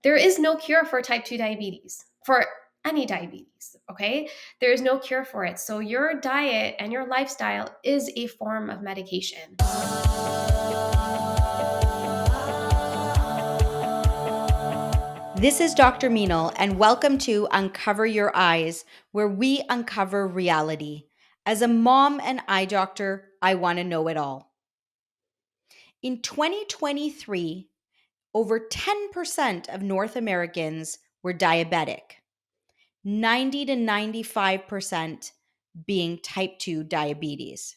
there is no cure for type 2 diabetes, for any diabetes, okay? There is no cure for it. So your diet and your lifestyle is a form of medication. This is Dr. Meenal, and welcome to Uncover Your Eyes, where we uncover reality. As a mom and eye doctor, I want to know it all. In 2023, over 10% of North Americans were diabetic, 90 to 95% being type 2 diabetes.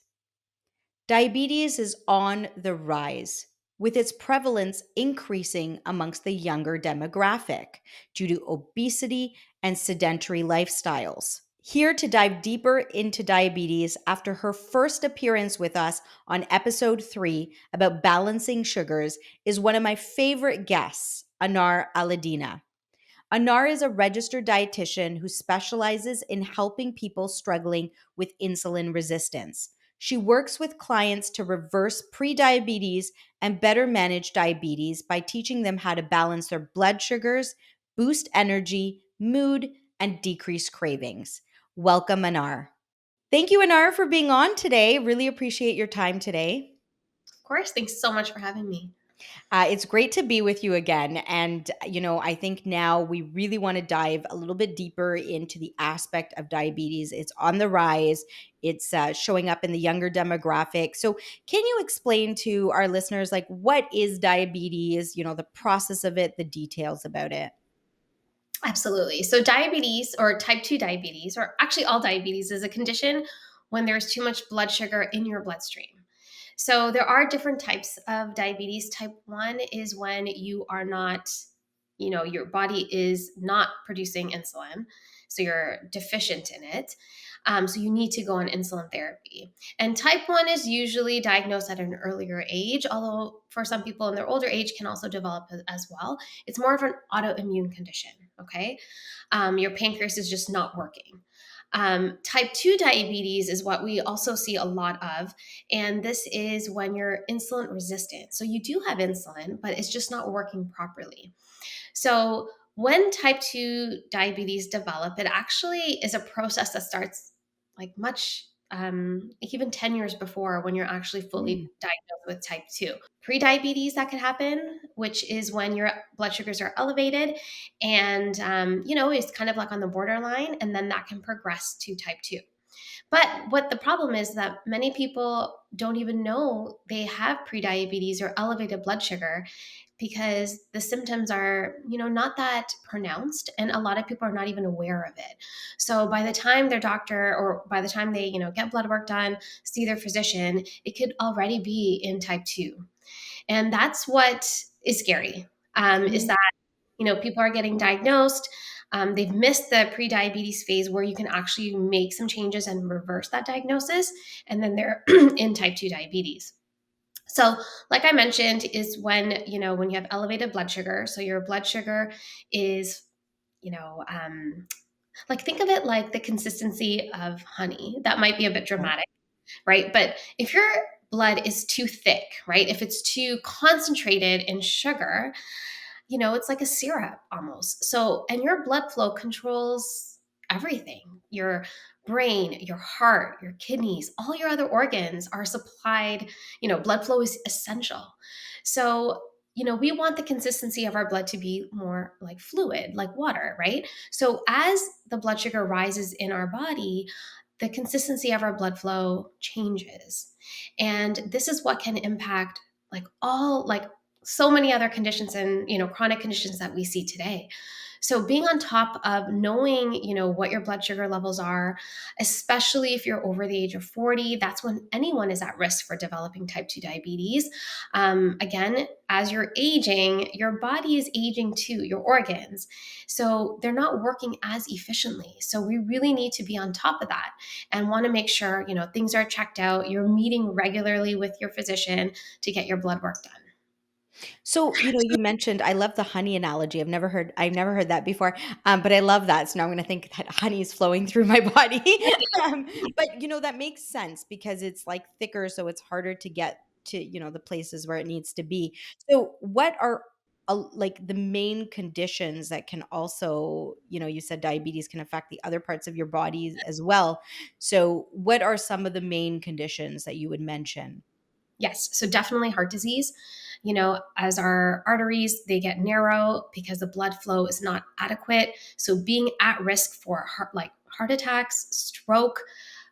Diabetes is on the rise, with its prevalence increasing amongst the younger demographic due to obesity and sedentary lifestyles. Here to dive deeper into diabetes after her first appearance with us on episode 3 about balancing sugars is one of my favorite guests, Anar Allidina. Anar is a registered dietitian who specializes in helping people struggling with insulin resistance. She works with clients to reverse prediabetes and better manage diabetes by teaching them how to balance their blood sugars, boost energy, mood, and decrease cravings. Welcome, Anar. Thank you, Anar, for being on today. Really appreciate your time today. Of course, thanks so much for having me. It's great to be with you again. And, I think now we really want to dive a little bit deeper into the aspect of diabetes. It's on the rise, it's showing up in the younger demographic. So, can you explain to our listeners, like, what is diabetes, the process of it, the details about it? Absolutely. So, diabetes or type 2 diabetes, or actually all diabetes, is a condition when there's too much blood sugar in your bloodstream. So, there are different types of diabetes. Type 1 is when you are not, your body is not producing insulin. So, you're deficient in it. So, you need to go on insulin therapy. And type 1 is usually diagnosed at an earlier age, although for some people in their older age can also develop as well. It's more of an autoimmune condition, okay? Your pancreas is just not working. Type 2 diabetes is what we also see a lot of. And this is when you're insulin resistant. So you do have insulin, but it's just not working properly. So when type 2 diabetes develop, it actually is a process that starts like even 10 years before when you're actually fully Mm. diagnosed with type 2. Pre-diabetes that could happen, which is when your blood sugars are elevated and, it's kind of like on the borderline, and then that can progress to type 2. But what the problem is that many people don't even know they have prediabetes or elevated blood sugar because the symptoms are, not that pronounced, and a lot of people are not even aware of it. So by the time their doctor, or by the time they, get blood work done, see their physician, it could already be in type 2. And that's what is scary, is Mm. that, people are getting diagnosed. They've missed the pre-diabetes phase where you can actually make some changes and reverse that diagnosis. And then they're in type 2 diabetes. So, like I mentioned, is when you have elevated blood sugar. So your blood sugar is, you know, like think of it like the consistency of honey. That might be a bit dramatic, right? But if your blood is too thick, right? If it's too concentrated in sugar, it's like a syrup almost. So, and your blood flow controls everything. Your brain, your heart, your kidneys, all your other organs are supplied, blood flow is essential. So, we want the consistency of our blood to be more like fluid, like water, right? So, as the blood sugar rises in our body, the consistency of our blood flow changes. And this is what can impact like so many other conditions and chronic conditions that we see today. So being on top of knowing what your blood sugar levels are, especially if you're over the age of 40, that's when anyone is at risk for developing type 2 diabetes. Again, as you're aging, your body is aging too, your organs, so they're not working as efficiently. So we really need to be on top of that and want to make sure things are checked out, you're meeting regularly with your physician to get your blood work done. So, you mentioned, I love the honey analogy. I've never heard that before. But I love that. So now I'm going to think that honey is flowing through my body. But that makes sense because it's like thicker, so it's harder to get to, the places where it needs to be. So, what are like the main conditions that can also, you said diabetes can affect the other parts of your body as well. So, what are some of the main conditions that you would mention? Yes, so definitely heart disease. As our arteries, they get narrow because the blood flow is not adequate. So being at risk for heart attacks, stroke,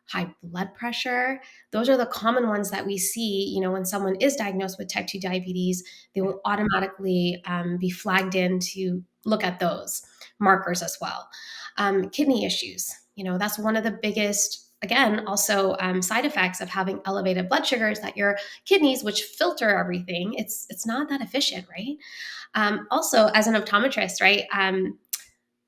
high blood pressure, those are the common ones that we see. When someone is diagnosed with type 2 diabetes, they will automatically be flagged in to look at those markers as well. Kidney issues, that's one of the biggest, again, also side effects of having elevated blood sugars, that your kidneys, which filter everything, it's not that efficient, right? Also, as an optometrist, right,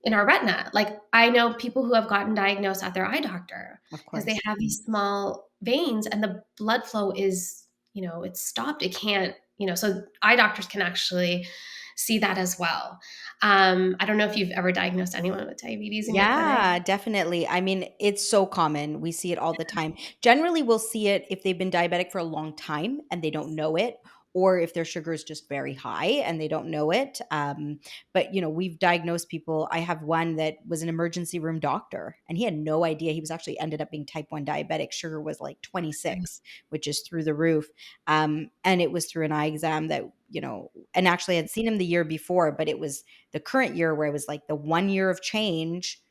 in our retina, like I know people who have gotten diagnosed at their eye doctor Of because they course. have these small veins and the blood flow is, it's stopped. It can't, so eye doctors can actually see that as well. I don't know if you've ever diagnosed anyone with diabetes in your clinic. Yeah, definitely. I mean, it's so common. We see it all the time. Generally, we'll see it if they've been diabetic for a long time and they don't know it, or if their sugar is just very high and they don't know it. But, we've diagnosed people. I have one that was an emergency room doctor and he had no idea. He was actually ended up being type 1 diabetic. Sugar was like 26, which is through the roof. And it was through an eye exam that, and actually I'd seen him the year before, but it was the current year where it was like the 1 year of change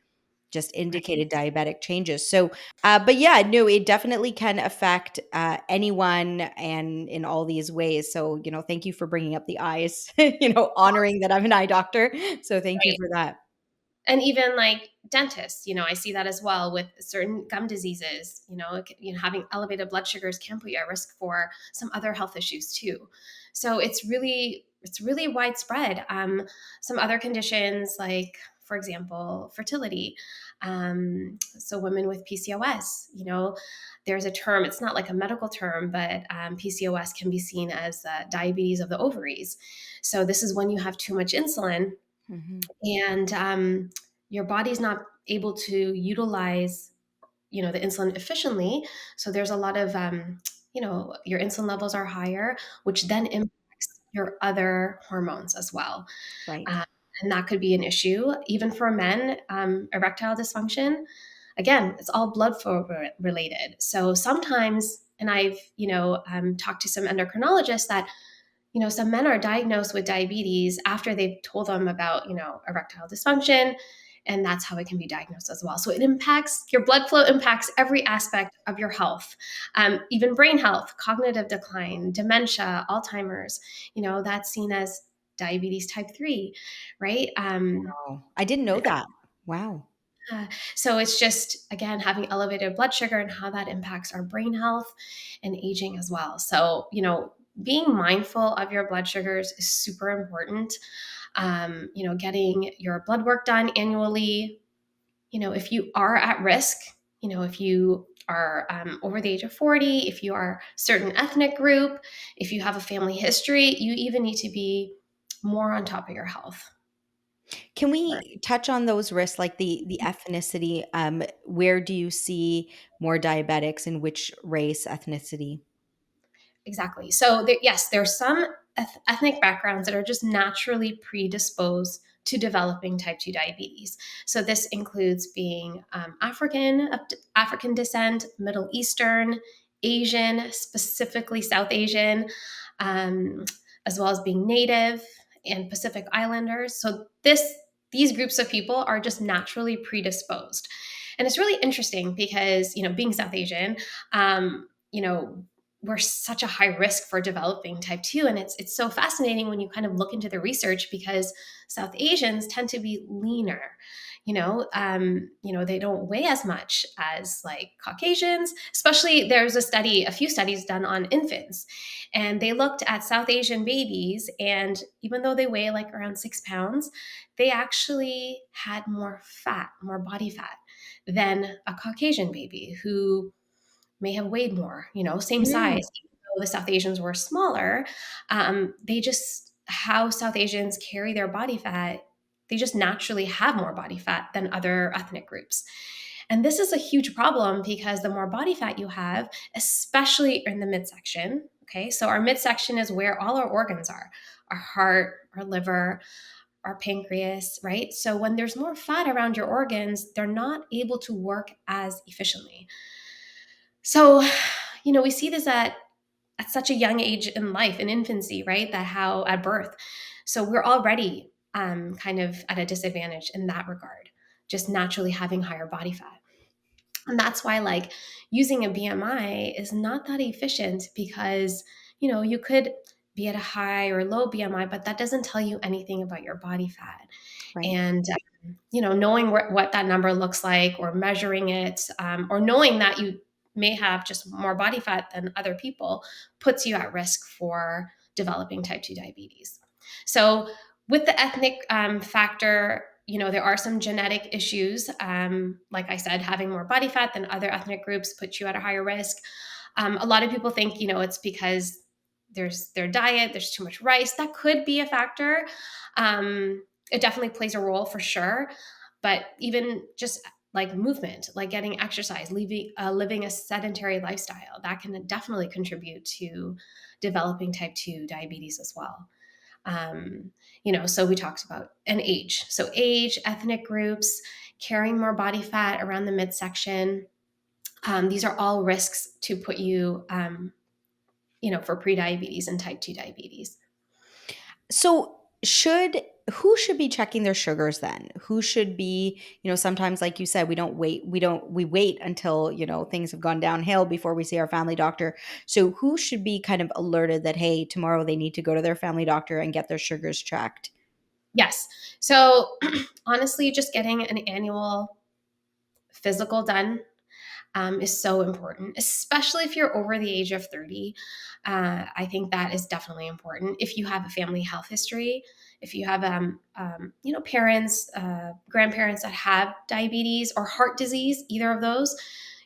just Right. indicated diabetic changes. So, but yeah, no, it definitely can affect anyone and in all these ways. So, thank you for bringing up the eyes, honoring that I'm an eye doctor. So, thank you Right. for that. And even like dentists, I see that as well with certain gum diseases. Having elevated blood sugars can put you at risk for some other health issues too. So it's really widespread. Some other conditions, like for example, fertility. So women with PCOS, there's a term. It's not like a medical term, but PCOS can be seen as diabetes of the ovaries. So this is when you have too much insulin Mhm. and your body's not able to utilize the insulin efficiently, so there's a lot of your insulin levels are higher, which then impacts your other hormones as well. Right. um, and that could be an issue even for men. Erectile dysfunction, again, it's all blood flow related. So sometimes, and I've talked to some endocrinologists, that some men are diagnosed with diabetes after they've told them about, erectile dysfunction, and that's how it can be diagnosed as well. So it impacts your blood flow, impacts every aspect of your health, even brain health, cognitive decline, dementia, Alzheimer's. That's seen as diabetes type 3, right? Oh, I didn't know that. Wow. uh, so it's just, again, having elevated blood sugar and how that impacts our brain health and aging as well. So, being mindful of your blood sugars is super important. Getting your blood work done annually. If you are at risk, if you are over the age of 40, if you are a certain ethnic group, if you have a family history, you even need to be more on top of your health. Can we touch on those risks, like the ethnicity? Where do you see more diabetics in which race, ethnicity? Exactly. So yes, there's some ethnic backgrounds that are just naturally predisposed to developing type 2 diabetes. So this includes being African descent, Middle Eastern, Asian, specifically South Asian, um, as well as being Native and Pacific Islanders. So these groups of people are just naturally predisposed. And it's really interesting because, being South Asian, we're such a high risk for developing type 2, and it's so fascinating when you kind of look into the research, because South Asians tend to be leaner. They don't weigh as much as like Caucasians. Especially, there's a few studies done on infants, and they looked at South Asian babies, and even though they weigh like around 6 pounds, they actually had more body fat than a Caucasian baby who may have weighed more, same Mm. size, even though the South Asians were smaller. They just, how South Asians carry their body fat, they just naturally have more body fat than other ethnic groups. And this is a huge problem because the more body fat you have, especially in the midsection, okay, so our midsection is where all our organs are. our heart, our liver, our pancreas, right? So when there's more fat around your organs, they're not able to work as efficiently. So, we see this at such a young age in life, in infancy, right? That how at birth. So we're already kind of at a disadvantage in that regard, just naturally having higher body fat. And that's why, like, using a BMI is not that efficient because, you could be at a high or low BMI, but that doesn't tell you anything about your body fat. Right. And knowing what that number looks like, or measuring it, or knowing that you may have just more body fat than other people, puts you at risk for developing type 2 diabetes. So with the ethnic factor, there are some genetic issues. Like I said, having more body fat than other ethnic groups puts you at a higher risk. A lot of people think, it's because there's their diet, there's too much rice. That could be a factor. It definitely plays a role for sure. But even just like movement, like getting exercise, living a sedentary lifestyle, that can definitely contribute to developing type 2 diabetes as well. So we talked about an age. So age, ethnic groups, carrying more body fat around the midsection. These are all risks to put you, for prediabetes and type 2 diabetes. So, who should be checking their sugars then? Who should be, sometimes like you said, we wait until, things have gone downhill before we see our family doctor. So, who should be kind of alerted that hey, tomorrow they need to go to their family doctor and get their sugars checked? Yes. So honestly, just getting an annual physical done is so important, especially if you're over the age of 30. I think that is definitely important. If you have a family health history, if you have, parents, grandparents that have diabetes or heart disease, either of those,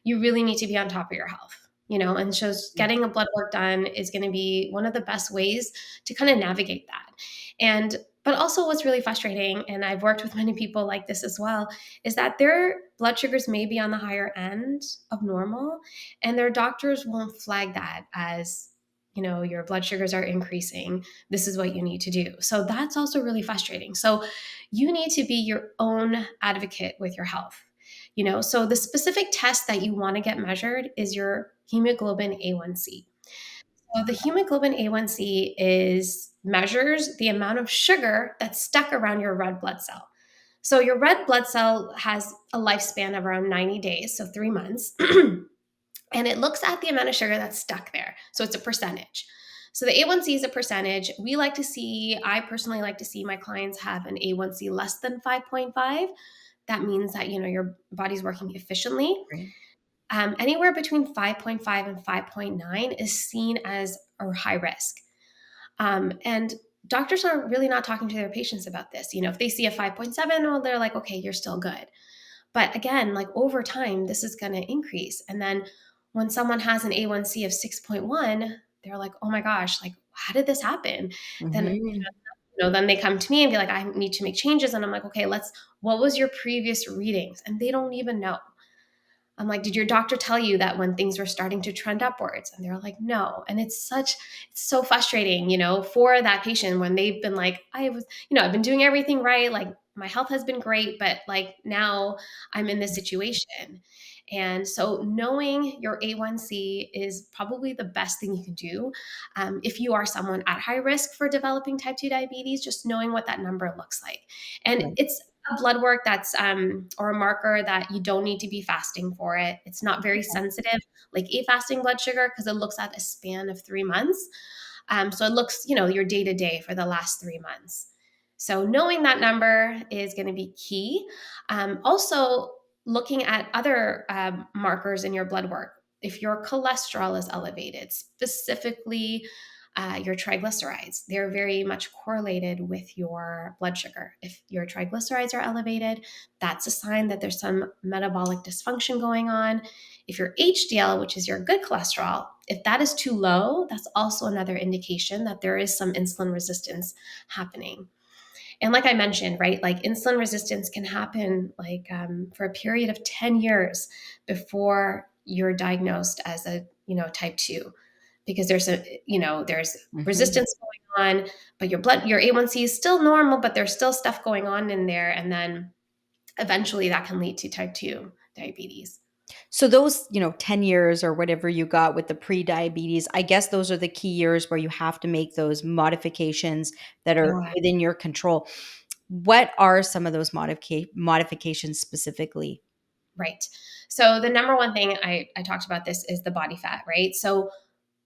you really need to be on top of your health. And so getting a blood work done is going to be one of the best ways to kind of navigate that. But also, what's really frustrating, and I've worked with many people like this as well, is that their blood sugars may be on the higher end of normal, and their doctors won't flag that as, your blood sugars are increasing. This is what you need to do. So that's also really frustrating. So you need to be your own advocate with your health. So the specific test that you want to get measured is your hemoglobin A1C. So the hemoglobin A1C measures the amount of sugar that's stuck around your red blood cell. So your red blood cell has a lifespan of around 90 days, so 3 months. And it looks at the amount of sugar that's stuck there. So it's a percentage. So the A1C is a percentage. I personally like to see my clients have an A1C less than 5.5. That means that, your body's working efficiently. Right. Anywhere between 5.5 and 5.9 is seen as a high risk. And doctors are really not talking to their patients about this. If they see a 5.7, well, they're like, okay, you're still good. But again, like over time, this is going to increase. And then when someone has an A1C of 6.1, they're like, oh my gosh, like, how did this happen? Then, Hmm. then they come to me and be like, I need to make changes. And I'm like, okay, what was your previous readings? And they don't even know. I'm like, did your doctor tell you that when things were starting to trend upwards? And they're like, no. And it's so frustrating, for that patient when they've been like, I've been doing everything right. Like my health has been great, but like now I'm in this situation. And so knowing your A1C is probably the best thing you can do. If you are someone at high risk for developing type 2 diabetes, just knowing what that number looks like. And Right. it's a blood work that's or a marker that you don't need to be fasting for it. It's not very sensitive like a fasting blood sugar because it looks at a span of 3 months. So it looks, your day to day for the last 3 months. So knowing that number is going to be key. Also, looking at other markers in your blood work. If your cholesterol is elevated, specifically your triglycerides. They're very much correlated with your blood sugar. If your triglycerides are elevated, that's a sign that there's some metabolic dysfunction going on. If your HDL, which is your good cholesterol, if that is too low, that's also another indication that there is some insulin resistance happening. And like I mentioned, right, like insulin resistance can happen like for a period of 10 years before you're diagnosed as a type 2. because there's Hmm. resistance going on, but your A1C is still normal, but there's still stuff going on in there, and then eventually that can lead to type 2 diabetes. So those, 10 years or whatever you got with the pre-diabetes, I guess those are the key years where you have to make those modifications that are Yeah. within your control. What are some of those modifications specifically? Right. So the number one thing I talked about this is the body fat, right? So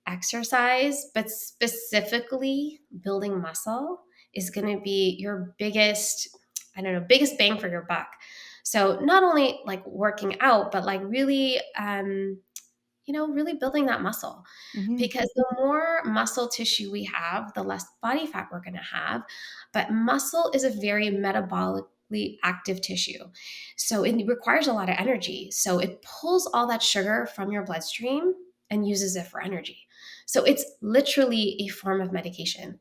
exercise, but specifically building muscle is going to be your biggest, I don't know, biggest bang for your buck. So not only like working out, but like really, really building that muscle. Hmm. Because the more muscle tissue we have, the less body fat we're going to have. But muscle is a very metabolically active tissue. So it requires a lot of energy. So it pulls all that sugar from your bloodstream and uses it for energy. So it's literally a form of medication.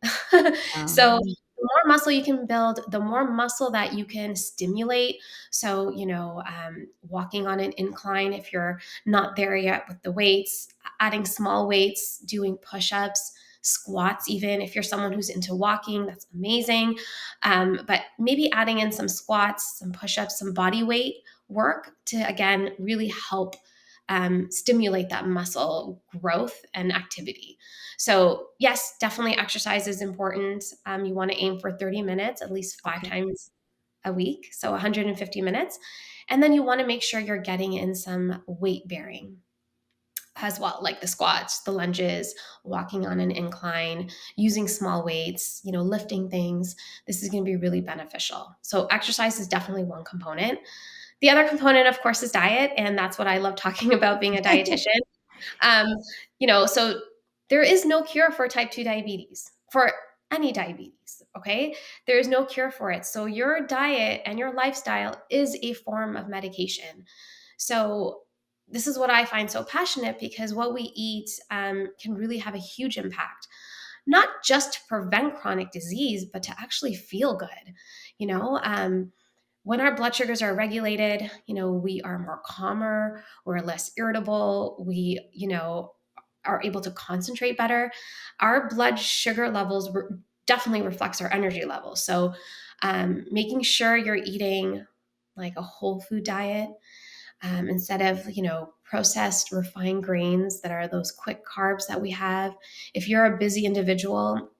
So Um, the more muscle you can build, the more muscle that you can stimulate. So, walking on an incline if you're not there yet with the weights, adding small weights, doing push ups, squats, even if you're someone who's into walking, that's amazing. But maybe adding in some squats, some push ups, some body weight work to, again, really help stimulate that muscle growth and activity. So, yes, definitely exercise is important. You want to aim for 30 minutes, at least five okay. times a week, so 150 minutes. And then you want to make sure you're getting in some weight bearing as well, like the squats, the lunges, walking on an incline, using small weights, lifting things. This is going to be really beneficial. So, exercise is definitely one component. The other component, of course, is diet. And that's what I love talking about being a dietitian. Um, so there is no cure for type 2 diabetes, for any diabetes, okay? There is no cure for it. So your diet and your lifestyle is a form of medication. So this is what I find so passionate because what we eat can really have a huge impact, not just to prevent chronic disease, but to actually feel good. You know, when our blood sugars are regulated, we are more calmer, we're less irritable, we, are able to concentrate better. Our blood sugar levels definitely reflects our energy levels. So, making sure you're eating like a whole food diet instead of processed refined grains that are those quick carbs that we have. If you're a busy individual,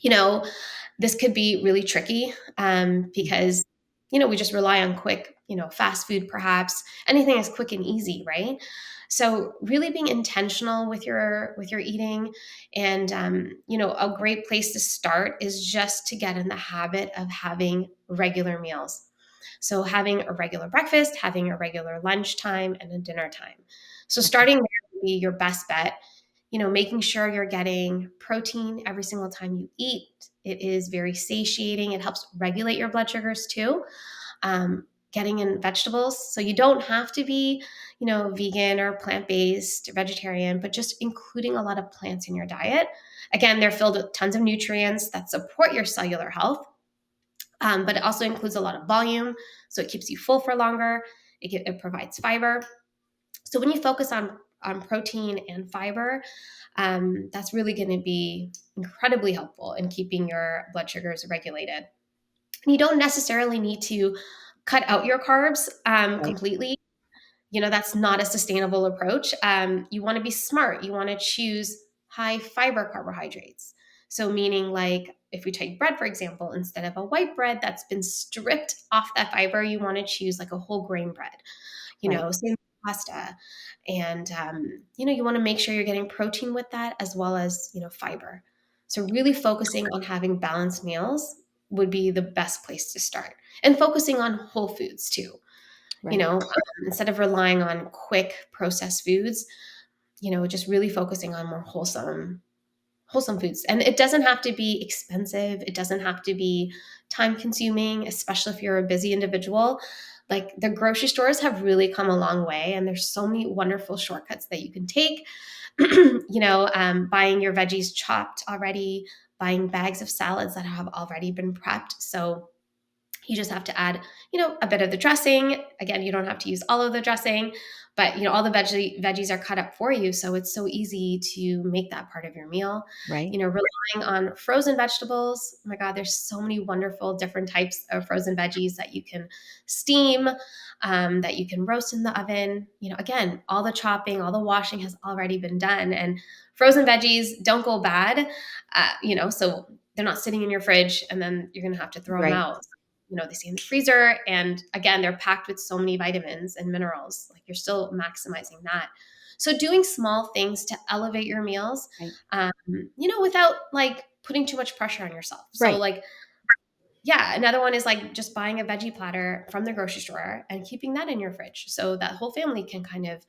you know this could be really tricky because we just rely on quick fast food, perhaps anything is quick and easy, right? So really being intentional with your eating, and a great place to start is just to get in the habit of having regular meals. So having a regular breakfast, having a regular lunch time, and a dinner time. So Okay. starting there would be your best bet. Making sure you're getting protein every single time you eat. It is very satiating. It helps regulate your blood sugars too. Getting in vegetables. So you don't have to be, vegan or plant based, vegetarian, but just including a lot of plants in your diet. Again, they're filled with tons of nutrients that support your cellular health, but it also includes a lot of volume. So it keeps you full for longer. It provides fiber. So when you focus on protein and fiber, that's really going to be incredibly helpful in keeping your blood sugars regulated. And you don't necessarily need to cut out your carbs Right. completely. That's not a sustainable approach. You want to be smart. You want to choose high fiber carbohydrates. So, meaning like if we take bread, for example, instead of a white bread that's been stripped off that fiber, you want to choose like a whole grain bread, Right. same with pasta. And, you want to make sure you're getting protein with that as well as, fiber. So, really focusing on having balanced meals would be the best place to start, and focusing on whole foods too. Right. Instead of relying on quick processed foods, just really focusing on more wholesome foods. And it doesn't have to be expensive. It doesn't have to be time consuming, especially if you're a busy individual. Like the grocery stores have really come a long way, and there's so many wonderful shortcuts that you can take. Buying your veggies chopped already, buying bags of salads that have already been prepped. So You just have to add, a bit of the dressing. Again, you don't have to use all of the dressing, but all the veggies are cut up for you, so it's so easy to make that part of your meal. Right. Relying on frozen vegetables. Oh my God, there's so many wonderful different types of frozen veggies that you can steam, that you can roast in the oven. Again, all the chopping, all the washing has already been done, and frozen veggies don't go bad. So they're not sitting in your fridge and then you're going to have to throw them Right. out. They stay in the freezer, and again, they're packed with so many vitamins and minerals. Like, you're still maximizing that. So doing small things to elevate your meals, Right. without like putting too much pressure on yourself. So Right. like, yeah, another one is like just buying a veggie platter from the grocery store and keeping that in your fridge so that whole family can kind of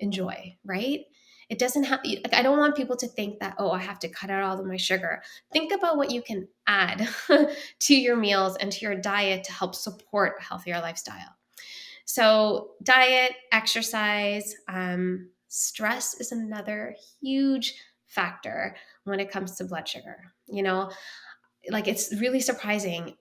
enjoy, right? It doesn't have, like, I don't want people to think that, oh, I have to cut out all of my sugar. Think about what you can add to your meals and to your diet to help support a healthier lifestyle. So, diet, exercise, stress is another huge factor when it comes to blood sugar. Like, it's really surprising.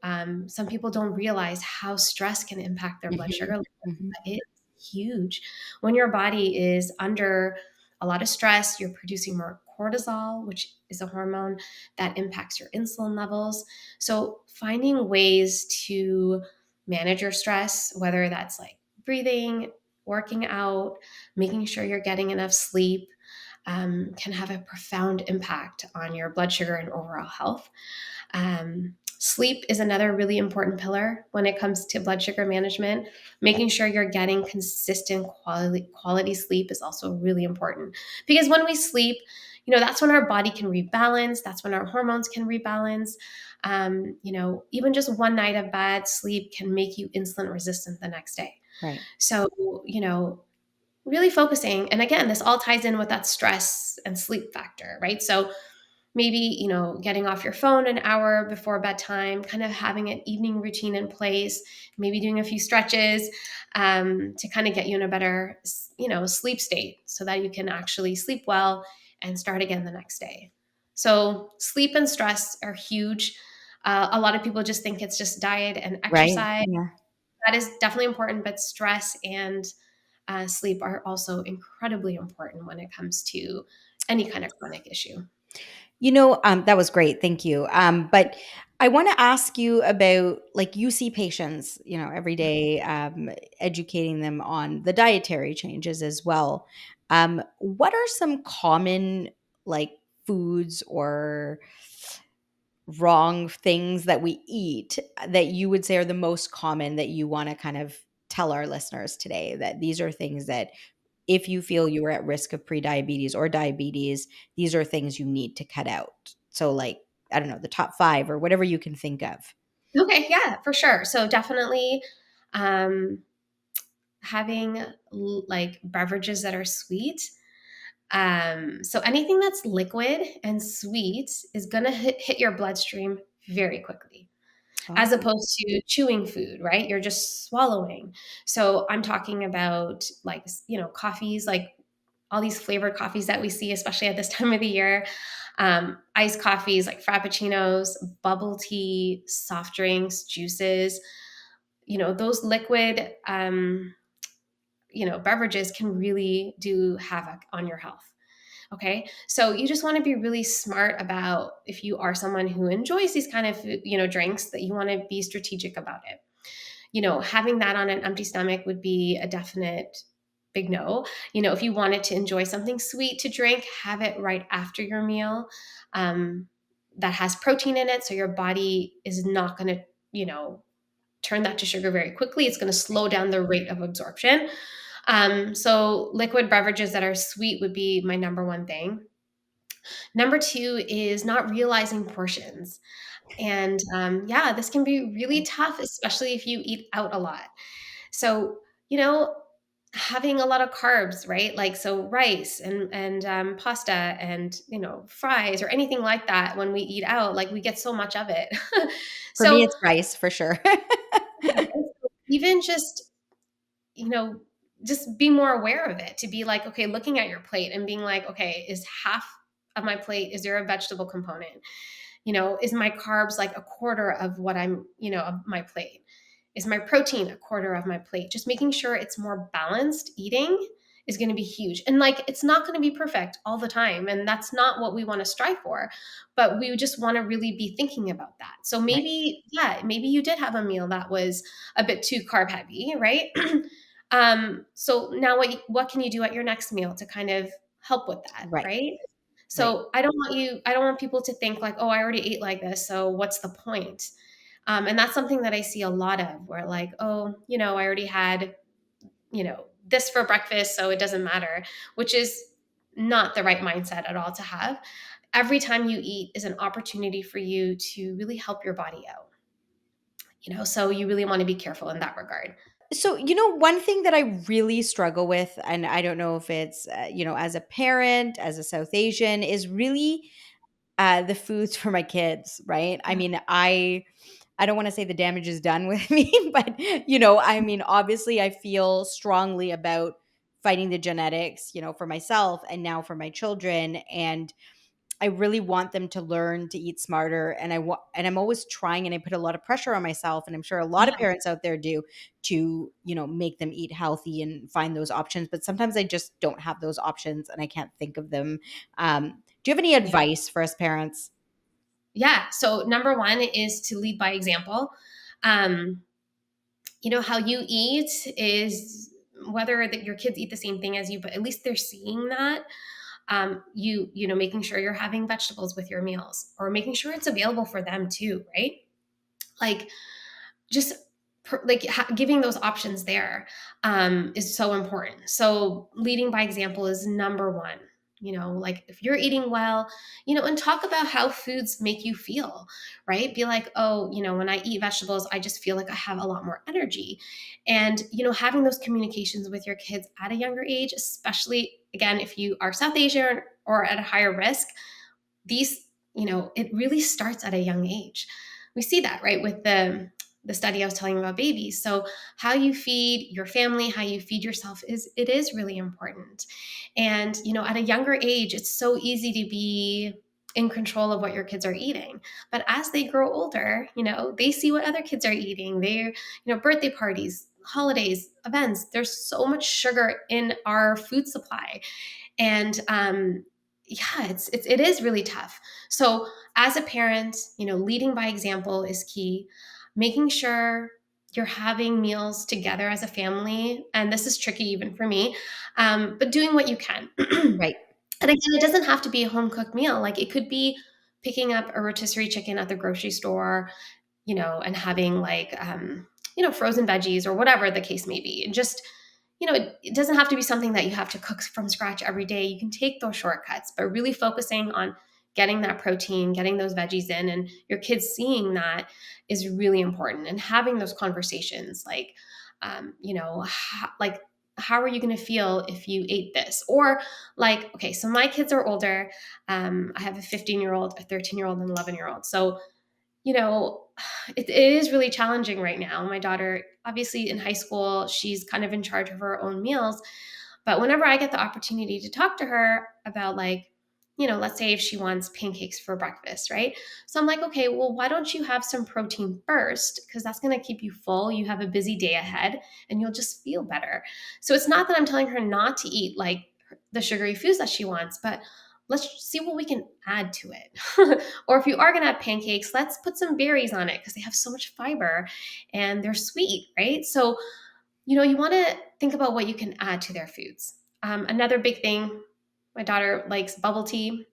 Some people don't realize how stress can impact their blood Hmm. sugar. Hmm. It's huge. When your body is under a lot of stress, you're producing more cortisol, which is a hormone that impacts your insulin levels. So finding ways to manage your stress, whether that's like breathing, working out, making sure you're getting enough sleep, can have a profound impact on your blood sugar and overall health. Sleep is another really important pillar when it comes to blood sugar management. Making sure you're getting consistent quality sleep is also really important, because when we sleep, that's when our body can rebalance. That's when our hormones can rebalance. Even just one night of bad sleep can make you insulin resistant the next day. Right. So, really focusing. And again, this all ties in with that stress and sleep factor, right? So maybe, getting off your phone an hour before bedtime, kind of having an evening routine in place, maybe doing a few stretches, to kind of get you in a better, sleep state so that you can actually sleep well and start again the next day. So sleep and stress are huge. A lot of people just think it's just diet and Right. exercise. Yeah. That is definitely important, but stress and sleep are also incredibly important when it comes to any kind of chronic issue. That was great. Thank you. But I want to ask you about, like, you see patients, every day, educating them on the dietary changes as well. What are some common, like, foods or wrong things that we eat that you would say are the most common that you want to kind of tell our listeners today, that these are things that if you feel you are at risk of prediabetes or diabetes, these are things you need to cut out. So, like, I don't know, the top 5 or whatever you can think of. Okay, yeah, for sure. So definitely, um, having like beverages that are sweet. So anything that's liquid and sweet is gonna hit your bloodstream very quickly, as Oh, opposed to chewing food, right? You're just swallowing. So I'm talking about, like, coffees, like all these flavored coffees that we see, especially at this time of the year. Iced coffees like frappuccinos, bubble tea, soft drinks, juices. Those liquid, beverages can really do havoc on your health. Okay. So you just want to be really smart about, if you are someone who enjoys these kind of, drinks, that you want to be strategic about it. Having that on an empty stomach would be a definite big no. If you wanted to enjoy something sweet to drink, have it right after your meal. Um, that has protein in it. So your body is not going to, turn that to sugar very quickly. It's going to slow down the rate of absorption. So liquid beverages that are sweet would be my number one thing. Number two is not realizing portions. And yeah, this can be really tough, especially if you eat out a lot. So, having a lot of carbs, right? Like, so rice and pasta and, fries or anything like that, when we eat out, like, we get so much of it. for me, So it's rice for sure. even you know, just be more aware of it, to be like, okay, looking at your plate and being like, okay, is half of my plate, is there a vegetable component? Is my carbs like a quarter of what of my plate? Is my protein a quarter of my plate? Just making sure it's more balanced eating is going to be huge. And like, it's not going to be perfect all the time. And that's not what we want to strive for. But we just want to really be thinking about that. So Right. maybe, yeah, maybe you did have a meal that was a bit too carb heavy, right? So now what can you do at your next meal to kind of help with that, Right. right? Right. So I don't want people to think like, oh, I already ate like this, so what's the point? And that's something that I see a lot of, where like, oh, I already had, this for breakfast, so it doesn't matter, which is not the right mindset at all to have. Every time you eat is an opportunity for you to really help your body out, so you really want to be careful in that regard. So, one thing that I really struggle with, and I don't know if it's, as a parent, as a South Asian, is really the foods for my kids, right? I mean, I don't want to say the damage is done with me, but I mean, obviously I feel strongly about fighting the genetics, for myself and now for my children, and I really want them to learn to eat smarter, and I'm always trying, and I put a lot of pressure on myself, and I'm sure a lot of Yeah, parents out there do, to, make them eat healthy and find those options, but sometimes I just don't have those options and I can't think of them. Do you have any yeah. advice for us parents? Yeah. So number one is to lead by example. Um, how you eat is whether that your kids eat the same thing as you, but at least they're seeing that. Making sure you're having vegetables with your meals, or making sure it's available for them too, right? Like, just giving those options there is so important. So leading by example is number one. Like, if you're eating well, and talk about how foods make you feel, right? Be like, oh, when I eat vegetables, I just feel like I have a lot more energy. And having those communications with your kids at a younger age, especially again if you are South Asian or at a higher risk, these, it really starts at a young age. We see that, right, with the study I was telling you about babies. So how you feed your family, how you feed yourself is really important. And at a younger age, it's so easy to be in control of what your kids are eating. But as they grow older, they see what other kids are eating. They're, birthday parties, holidays, events. There's so much sugar in our food supply, and yeah, it is really tough. So as a parent, leading by example is key. Making sure you're having meals together as a family, and this is tricky even for me, but doing what you can. Right. And again, it doesn't have to be a home cooked meal. Like, it could be picking up a rotisserie chicken at the grocery store, and having like, frozen veggies or whatever the case may be. And just, it doesn't have to be something that you have to cook from scratch every day. You can take those shortcuts, but really focusing on getting that protein, getting those veggies in, and your kids seeing that is really important. And having those conversations like, like, how are you going to feel if you ate this? Or like, okay, so my kids are older. I have a 15-year-old, a 13-year-old, and an 11-year-old. So you know, it is really challenging right now. My daughter, obviously in high school, she's kind of in charge of her own meals. But whenever I get the opportunity to talk to her about, like, let's say if she wants pancakes for breakfast, right? So I'm like, okay, well, why don't you have some protein first? Because that's going to keep you full. You have a busy day ahead and you'll just feel better. So it's not that I'm telling her not to eat like the sugary foods that she wants, but let's see what we can add to it. Or if you are going to have pancakes, let's put some berries on it because they have so much fiber and they're sweet, right? So, you want to think about what you can add to their foods. Another big thing, my daughter likes bubble tea,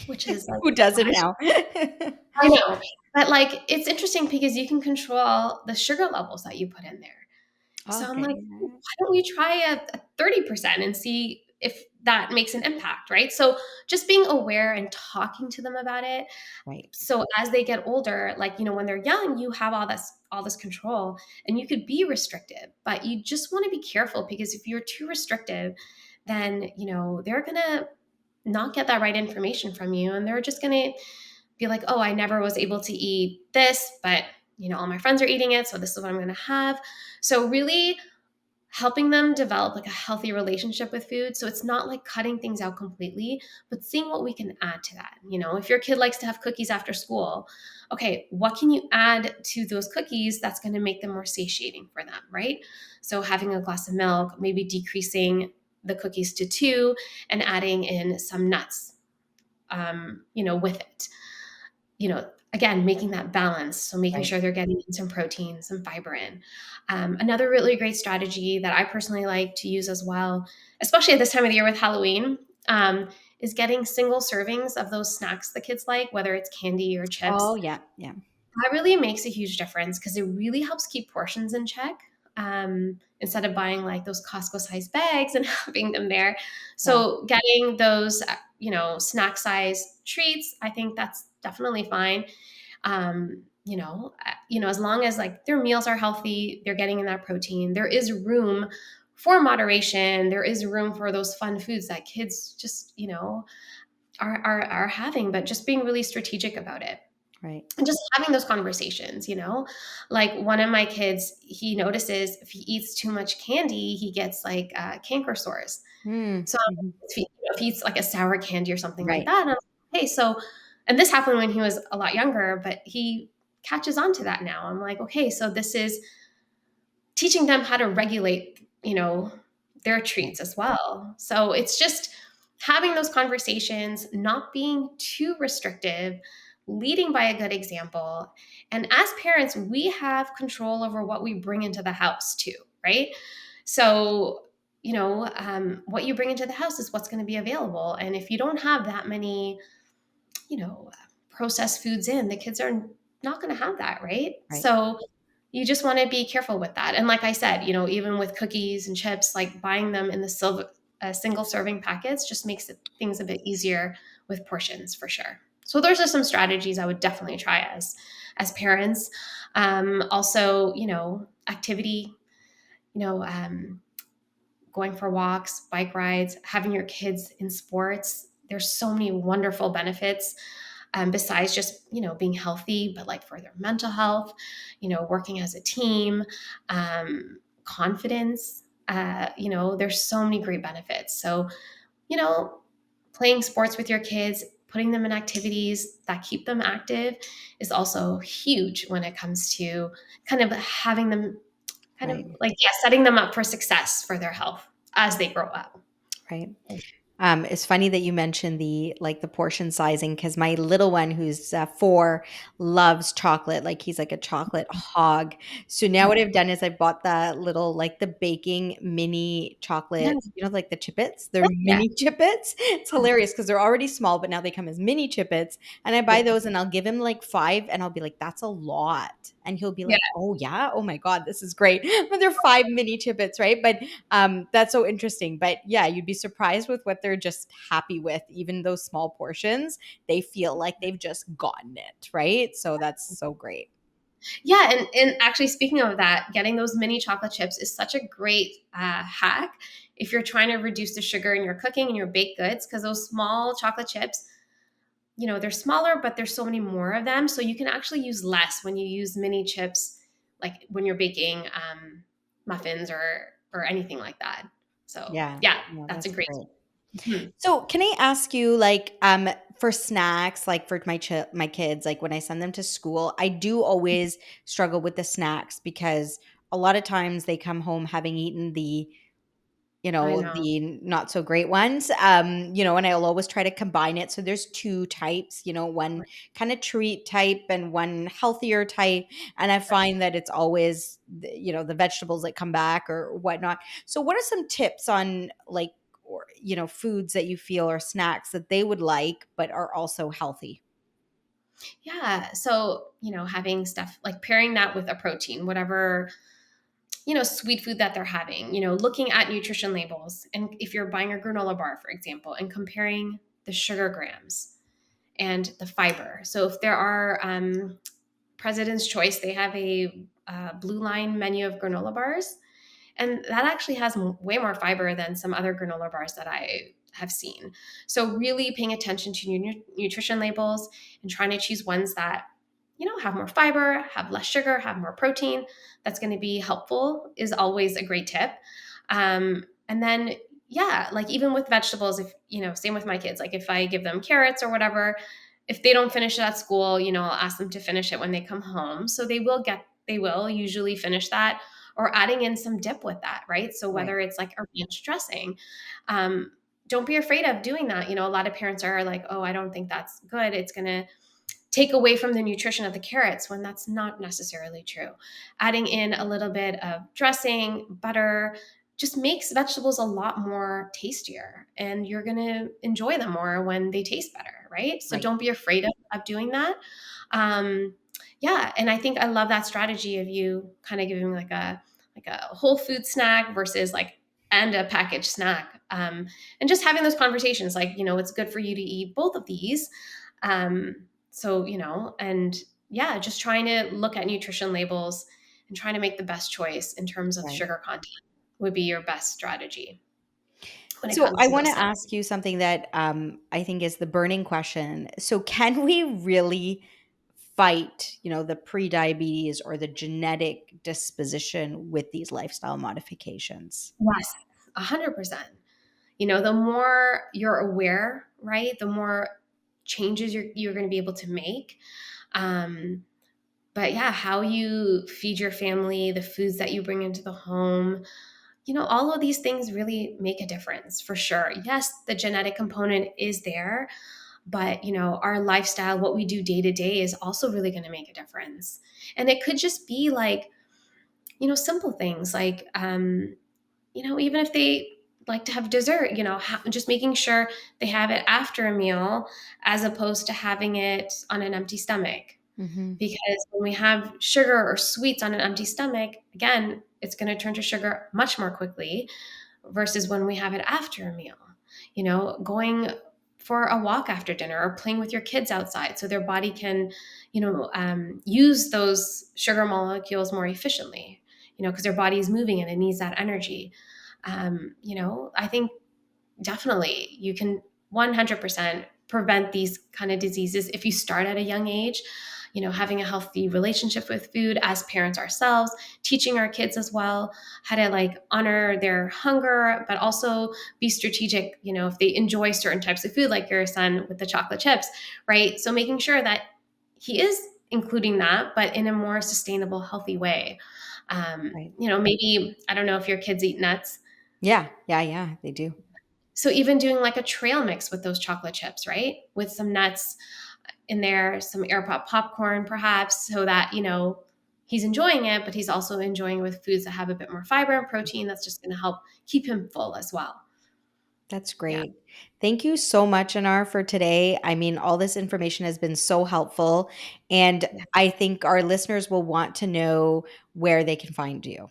which is like, Who oh doesn't gosh, now? I know. But like, it's interesting because you can control the sugar levels that you put in there. So I'm Okay. like, why don't we try a 30% and see if that makes an impact, right? So just being aware and talking to them about it. Right. So as they get older, like, when they're young, you have all this control and you could be restrictive, but you just want to be careful, because if you're too restrictive, then, they're going to not get that right information from you, and they're just going to be like, oh, I never was able to eat this, but all my friends are eating it, so this is what I'm going to have. So really helping them develop like a healthy relationship with food. So it's not like cutting things out completely, but seeing what we can add to that. If your kid likes to have cookies after school, okay, what can you add to those cookies that's going to make them more satiating for them, right? So having a glass of milk, maybe decreasing the cookies to two and adding in some nuts, with it. Again, making that balance. So making Right. sure they're getting some protein, some fiber in. Another really great strategy that I personally like to use as well, especially at this time of the year with Halloween, is getting single servings of those snacks the kids like, whether it's candy or chips. Oh, yeah. Yeah. That really makes a huge difference because it really helps keep portions in check, instead of buying like those Costco sized bags and having them there. Yeah. So getting those, snack size treats, I think that's definitely fine. As long as like their meals are healthy, they're getting in that protein, there is room for moderation. There is room for those fun foods that kids just, are having, but just being really strategic about it Right. and just having those conversations. Like one of my kids, he notices if he eats too much candy, he gets like canker sores. Mm. So Mhm. if he eats like a sour candy or something like Right. that, I'm like, hey, so, and this happened when he was a lot younger, but he catches on to that now. I'm like, okay, so this is teaching them how to regulate, their Right. treats as well. So it's just having those conversations, not being too restrictive, leading by a good example. And as parents, we have control over what we bring into the house too, right? So, what you bring into the house is what's going to be available. And if you don't have that many, you know, processed foods in, the kids are not going to have that, right? Right. So you just want to be careful with that. And like I said, even with cookies and chips, like buying them in the single serving packets just makes things a bit easier with portions for sure. So those are some strategies I would definitely try as parents. Also, activity, you know, um, going for walks, bike rides, having your kids in sports. There's so many wonderful benefits, besides just being healthy, but like for their mental health, working as a team, confidence. There's so many great benefits. So you know, playing sports with your kids, putting them in activities that keep them active is also huge when it comes to kind of having them kind of Right. like, yeah, setting them up for success for their health as they grow up. Right. It's funny that you mentioned the portion sizing because my little one, who's 4, loves chocolate. Like he's like a chocolate hog. So now what I've done is I bought the little like the baking mini chocolate, Yes. like the Chippets. They're Yeah. mini Chippets. It's hilarious because they're already small, but now they come as mini Chippets. And I buy Yeah. those and I'll give him like 5, and I'll be like, "That's a lot," and he'll be Yeah. like, "Oh yeah, oh my god, this is great." But they're 5 mini Chippets, right? But that's so interesting. But yeah, you'd be surprised with what they're just happy with. Even those small portions, they feel like they've just gotten it, right? So that's so great. Yeah, and actually, speaking of that, getting those mini chocolate chips is such a great hack if you're trying to reduce the sugar in your cooking and your baked goods, because those small chocolate chips, they're smaller, but there's so many more of them. So you can actually use less when you use mini chips, like when you're baking muffins or anything like that. So Yeah, yeah, no, that's a that's great. great. Mhm. So, can I ask you, for snacks, like for my kids, like when I send them to school, I do always struggle with the snacks because a lot of times they come home having eaten I know. the not so great ones. And I'll always try to combine it. So there's 2 types, one kind of treat type and one healthier type. And I Right. find that it's always, the vegetables that come back or whatnot. So what are some tips on like, or, foods that you feel or snacks that they would like, but are also healthy? Yeah. So, having stuff like pairing that with a protein, whatever, sweet food that they're having, looking at nutrition labels. And if you're buying a granola bar, for example, and comparing the sugar grams and the fiber. So if there are President's Choice, they have a blue line menu of granola bars. And that actually has way more fiber than some other granola bars that I have seen. So really paying attention to nutrition labels and trying to choose ones that, have more fiber, have less sugar, have more protein. That's going to be helpful is always a great tip. And then, yeah, like even with vegetables, if, same with my kids, like if I give them carrots or whatever, if they don't finish it at school, I'll ask them to finish it when they come home. So they will usually finish that, or adding in some dip with that, right? So Right. whether it's like a ranch dressing, um, don't be afraid of doing that. A lot of parents are like, oh, I don't think that's good. It's going to take away from the nutrition of the carrots, when that's not necessarily true. Adding in a little bit of dressing, butter, just makes vegetables a lot more tastier, and you're going to enjoy them more when they taste better, right? So Right. don't be afraid of doing that. Um, yeah, and I think I love that strategy of you kind of giving like a whole food snack versus like and a packaged snack, and just having those conversations like, it's good for you to eat both of these. So, and yeah, just trying to look at nutrition labels and trying to make the best choice in terms of Right. sugar content would be your best strategy when it So comes I to want those to snacks. ask you something that I think is the burning question. So can we really fight, the pre-diabetes or the genetic disposition with these lifestyle modifications? Yes, 100%. The more you're aware, right, the more changes you're going to be able to make. Um, but yeah, how you feed your family, the foods that you bring into the home, all of these things really make a difference for sure. Yes, the genetic component is there, but our lifestyle, what we do day to day, is also really going to make a difference. And it could just be like, simple things like, even if they like to have dessert, just making sure they have it after a meal as opposed to having it on an empty stomach. Hmm. Because when we have sugar or sweets on an empty stomach, again, it's going to turn to sugar much more quickly versus when we have it after a meal. Going for a walk after dinner or playing with your kids outside so their body can, use those sugar molecules more efficiently, because their body is moving and it needs that energy. I think definitely you can 100% prevent these kind of diseases if you start at a young age. Having a healthy relationship with food as parents ourselves, teaching our kids as well how to like honor their hunger, but also be strategic, if they enjoy certain types of food, like your son with the chocolate chips, right? So making sure that he is including that, but in a more sustainable, healthy way. Right. Maybe, I don't know if your kids eat nuts, Yeah. Yeah. Yeah. They do. so even doing like a trail mix with those chocolate chips, right? With some nuts in there, some air pop popcorn perhaps, so that, he's enjoying it, but he's also enjoying it with foods that have a bit more fiber and protein that's just going to help keep him full as well. That's Yeah. great. Thank you so much, Anar, for today. I mean, all this information has been so helpful. And Yeah. I think our listeners will want to know where they can find you.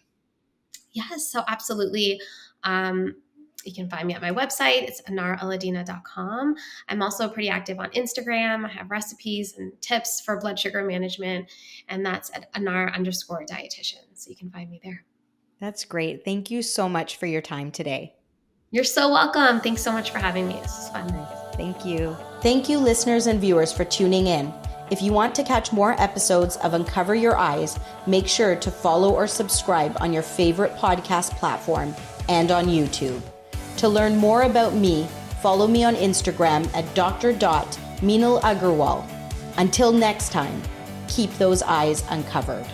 Yes, so absolutely. Um, you can find me at my website. It's anaralladina.com. I'm also pretty active on Instagram. I have recipes and tips for blood sugar management, and that's at anar_dietitian. So you can find me there. That's great. Thank you so much for your time today. You're so welcome. Thanks so much for having me. This was fun. Nice. Thank you. Thank you, listeners and viewers, for tuning in. If you want to catch more episodes of Uncover Your Eyes, make sure to follow or subscribe on your favorite podcast platform and on YouTube. To learn more about me, follow me on Instagram at dr.meenal Agarwal. Until next time, keep those eyes uncovered.